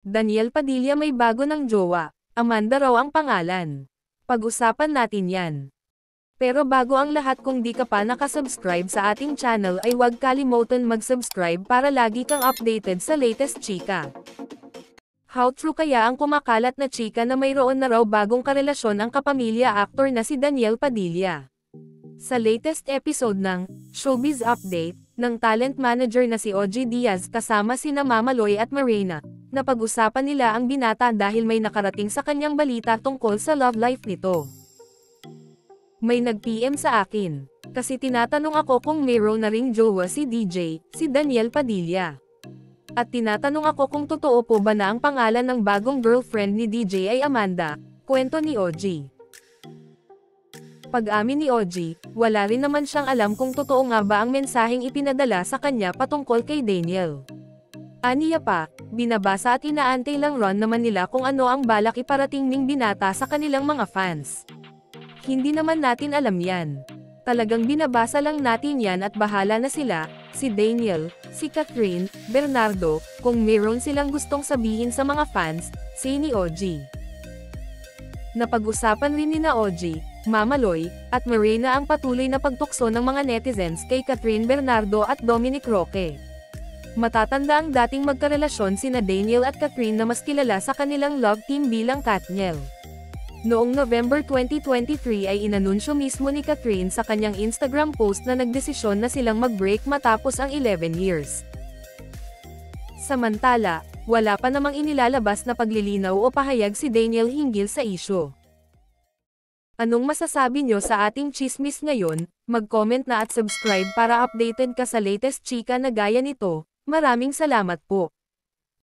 Daniel Padilla may bago ng jowa, Amanda raw ang pangalan. Pag-usapan natin yan. Pero bago ang lahat, kung di ka pa nakasubscribe sa ating channel ay huwag kalimutan mag-subscribe para lagi kang updated sa latest chika. How true kaya ang kumakalat na chika na mayroon na raw bagong karelasyon ang kapamilya actor na si Daniel Padilla? Sa latest episode ng Showbiz Update, ng talent manager na si OG Diaz kasama sina Mama Loy at Marina, napag-usapan nila ang binata dahil may nakarating sa kanyang balita tungkol sa love life nito. May nag-PM sa akin, kasi tinatanong ako kung mayroon na ring jowa si DJ, si Daniel Padilla. At tinatanong ako kung totoo po ba na ang pangalan ng bagong girlfriend ni DJ ay Amanda, kwento ni OG. Pag-amin ni OG, wala rin naman siyang alam kung totoo nga ba ang mensaheng ipinadala sa kanya patungkol kay Daniel. Aniya pa, binabasa at inaantay lang ron naman nila kung ano ang balak iparating ning binata sa kanilang mga fans. Hindi naman natin alam yan. Talagang binabasa lang natin yan at bahala na sila, si Daniel, si Catherine, Bernardo, kung mayroon silang gustong sabihin sa mga fans, say ni OG. Napag-usapan rin ni na OG, Mama Loy, at Marina ang patuloy na pagtukso ng mga netizens kay Catherine Bernardo at Dominic Roque. Matatanda ang dating magkarelasyon sina Daniel at Catherine na mas kilala sa kanilang love team bilang Katniel. Noong November 2023 ay inanunsyo mismo ni Catherine sa kanyang Instagram post na nagdesisyon na silang mag-break matapos ang 11 years. Samantala, wala pa namang inilalabas na paglilinaw o pahayag si Daniel hinggil sa isyu. Anong masasabi nyo sa ating chismis ngayon? Mag-comment na at subscribe para updated ka sa latest chika na gaya nito. Maraming salamat po.